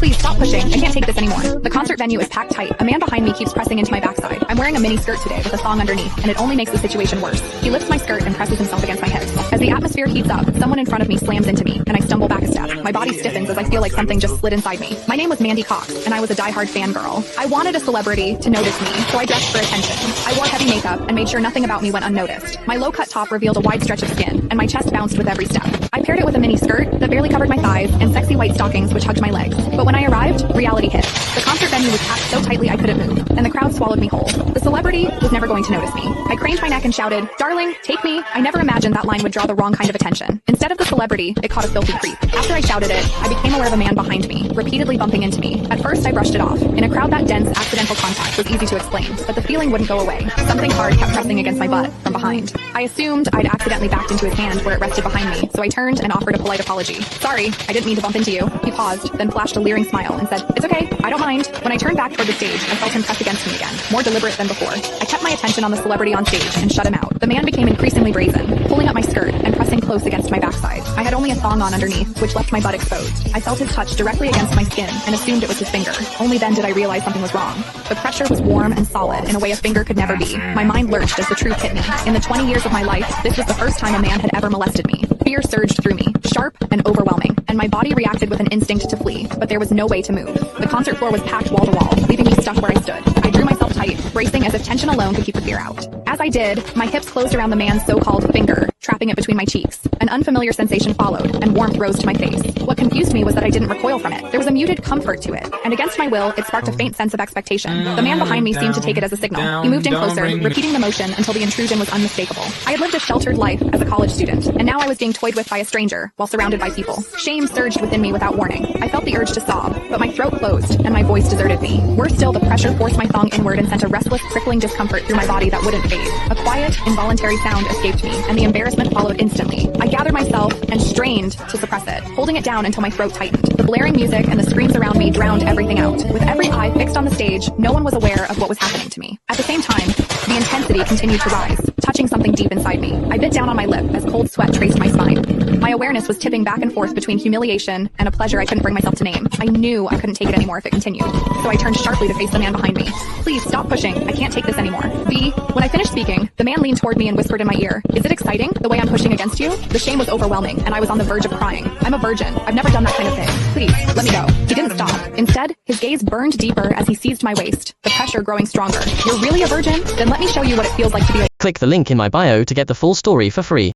Please stop pushing. I can't take this anymore. The concert venue is packed tight. A man behind me keeps pressing into my backside. I'm wearing a mini skirt today with a thong underneath, and it only makes the situation worse. He lifts my skirt and presses himself against my hips. As the atmosphere heats up, someone in front of me slams into me, and I stumble back a step. My body stiffens as I feel like something just slid inside me. My name was Mandy Cox, and I was a diehard fangirl. I wanted a celebrity to notice me, so I dressed for attention. I wore heavy makeup and made sure nothing about me went unnoticed. My low-cut top revealed a wide stretch of skin, and my chest bounced with every step. I paired it with a mini skirt that barely covered my thighs and sexy white stockings which hugged my legs. But when I arrived, reality hit. The concert venue was packed so tightly I couldn't move, and the crowd swallowed me whole. The celebrity was never going to notice me. I craned my neck and shouted, "Darling, take me." I never imagined that line would draw the wrong kind of attention. Instead of the celebrity, it caught a filthy creep. After I shouted it, I became aware of a man behind me, repeatedly bumping into me. At first, I brushed it off. In a crowd that dense, accidental contact was easy to explain, but the feeling wouldn't go away. Something hard kept pressing against my butt from behind. I assumed I'd accidentally backed into his hand where it rested behind me, so I turned and offered a polite apology. "Sorry, I didn't mean to bump into you." He paused, then flashed a leering smile and said, "It's okay, I don't mind." When I turned back toward the stage, I felt him press against me again, more deliberate than before. I kept my attention on the celebrity on stage and shut him out. The man became increasingly brazen, pulling up my skirt and pressing close against my backside. I had only a thong on underneath, which left my butt exposed. I felt his touch directly against my skin and assumed it was his finger. Only then did I realize something was wrong. The pressure was warm and solid in a way a finger could never be. My mind lurched as the truth hit me. In the 20 years of my life, this was the first time a man had ever molested me. Fear surged through me, sharp and overwhelming, and my body reacted with an instinct to flee, but there was no way to move. The concert floor was packed wall to wall, leaving me stuck where I stood. I drew myself tight, bracing as if tension alone could keep the fear out. As I did, my hips closed around the man's so-called finger, trapping it between my cheeks. An unfamiliar sensation followed, and warmth rose to my face. What confused me was that I didn't recoil from it. There was a muted comfort to it, and against my will, it sparked a faint sense of expectation. The man behind me seemed to take it as a signal. He moved in closer, repeating the motion until the intrusion was unmistakable. I had lived a sheltered life as a college student, and now I was being toyed with by a stranger while surrounded by people. Shame surged within me without warning. I felt the urge to sob, but my throat closed, and my voice deserted me. Worse still, the pressure forced my thong inward and sent a restless, prickling discomfort through my body that wouldn't fade. A quiet, involuntary sound escaped me, and the embarrassment followed instantly. I gathered myself and strained to suppress it, holding it down until my throat tightened. The blaring music and the screams around me drowned everything out. With every eye fixed on the stage, no one was aware of what was happening to me. At the same time, the intensity continued to rise, touching something deep inside me. I bit down on my lip as cold sweat traced my spine. My awareness was tipping back and forth between humiliation and a pleasure I couldn't bring myself to name. I knew I couldn't take it anymore if it continued, so I turned sharply to face the man behind me. "Please stop pushing. I can't take this anymore." When I finished speaking, the man leaned toward me and whispered in my ear, "Is it exciting, the way I'm pushing against you?" The shame was overwhelming, and I was on the verge of crying. I'm a virgin. I've never done that kind of thing. Please, let me go. He didn't stop. Instead, his gaze burned deeper as he seized my waist, the pressure growing stronger. "You're really a virgin? Then let me show you what it feels like to be a..." Click the link in my bio to get the full story for free.